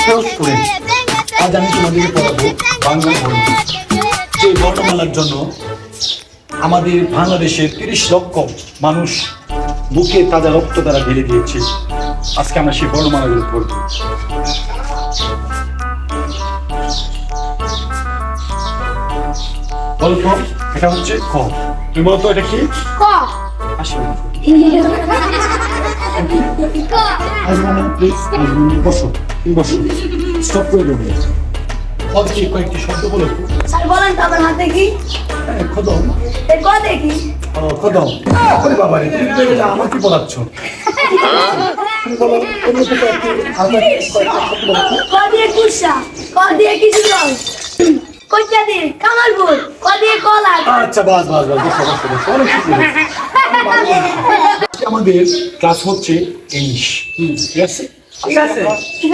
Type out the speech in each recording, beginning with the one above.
Student, আজ আমি তোমাদেরকে পড়াবো বাংলা বর্ণ। যে বর্ণমালার জন্য আমাদের বাংলাদেশের ৩০ লক্ষ মানুষ বুকে তাজা রক্ত দ্বারা ঢেলে দিয়েছে। আজকে আমরা সেই বর্ণমালাগুলো পড়ব। বলতো এটা হচ্ছে ক। তুমি বলতো এটা কি? ক। আসলে বসো, তুমি বসো, স্টপ করে দেবো। কয়েকটি শব্দ বলো। স্যার বলেন তো আমার হাতে কি? খদম। এই ক দেখি। খদম। ওরে বাবা রে, তুমি তো এটা আমার কি বলাচ্ছ? তুমি বলো, অন্য কিছু একটু আমরা ক দিয়ে কুশা, ক দিয়ে কিশোরগঞ্জ, কইটা দিয়ে কামালপুর, ক দিয়ে কলা। আচ্ছা বাস বাস বাস, বসো বসো বসো, অনেক খুশি হয়েছি। আমাদের ক্লাস হচ্ছে ইংলিশ, ঠিক আছে? ঠিক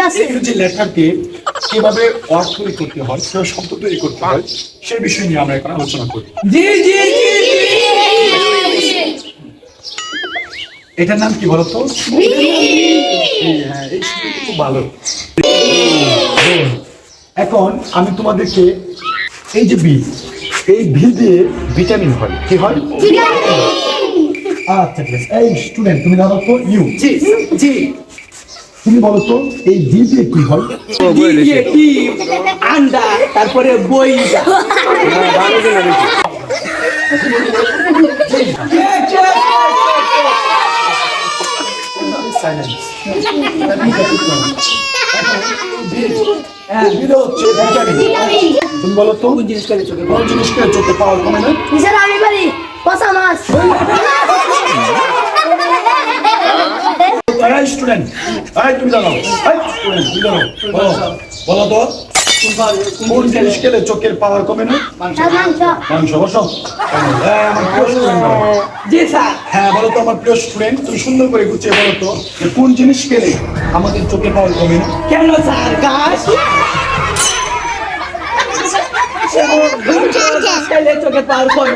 আছে। এই যে লেটারকে কিভাবে ওয়ার্ড তৈরি করতে হয়, কিভাবে শব্দ তৈরি করতে হয়, সেই বিষয় নিয়ে আমরা এখন আলোচনা করি। জি জি জি এটার নাম কি বলতো? হ্যাঁ, এই শব্দটি খুব ভালো। এখন আমি তোমাদেরকে এই যে বি, এই বি দিয়ে ভিটামিন হয়, কি হয়? আচ্ছা ঠিক আছে। এই স্টুডেন্ট, তুমি জানো তো ইউ, জি জি তুমি বলো তো এই বি দিয়ে কি হয়? কি আন্ডা তারপরে বইটা তুমি বলো তো কোন জিনিসটা চোখে পাওয়ার কমে না? স্যার আমি পারি পচা মাছ। স্টুডেন্ট, তুমি জানো? স্টুডেন্ট, তুমি জানো? বলো তো কোন জিনিস খেলে চোখের পাওয়ার কমে না? মাংস। মাংস। বসো। আমার প্রিয় স্টুডেন্ট, জি স্যার হ্যাঁ বলো তো আমার প্রিয় স্টুডেন্ট, তুমি সুন্দর করে গুছিয়ে বলো তো যে কোন জিনিস খেলে আমাদের চোখের পাওয়ার কমে না? কেন স্যার গাছ খেলে চোখে পাওয়ার কমে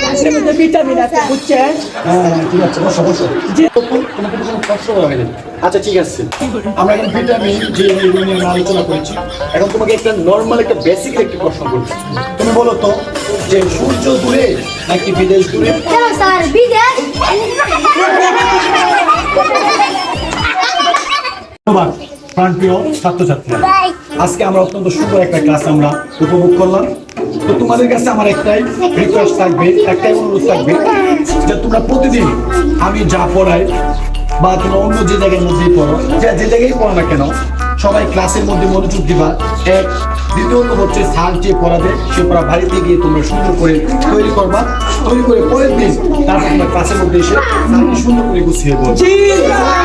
গাছের মধ্যে ভিটামিন আছে বুঝছেন? হ্যাঁ ঠিক আছে, বসো বসো। তোমাকে তো কোনো কষ্ট করা হয়নি। আচ্ছা ঠিক আছে, আমরা এখন ভিটামিন যে এগুলো নিয়ে আমরা আলোচনা করেছি। এখন তোমাকে একটা নর্মাল একটা বেসিক একটা প্রশ্ন করছি। তুমি বলো তো যে সূর্য দূরে নাকি বিদেশ দূরে? কেন স্যার বিদেশ? ধন্যবাদ প্রাণপ্রিয় ছাত্রছাত্রীরা, আজকে আমরা অত্যন্ত সুন্দর একটা ক্লাস আমরা উপভোগ করলাম। তো তোমাদের কাছে আমার একটাই রিকোয়েস্ট থাকবে, একটাই অনুরোধ থাকবে যে তোমরা প্রতিদিন আমি যা পড়াই বা তোমরা অন্য যে জায়গার মধ্যেই পড়ো, যে জায়গায় পড়ো না কেন, সবাই ক্লাসের মধ্যে মনোযোগ দিবা। এক, দ্বিতীয়ত হচ্ছে স্যার যে পড়াবে সে পড়া বাড়িতে গিয়ে তোমরা সুন্দর করে তৈরি করবা, তৈরি করে পরের দিন তারপর তোমরা ক্লাসের মধ্যে এসে সুন্দর করে গুছিয়ে বলবে। জি স্যার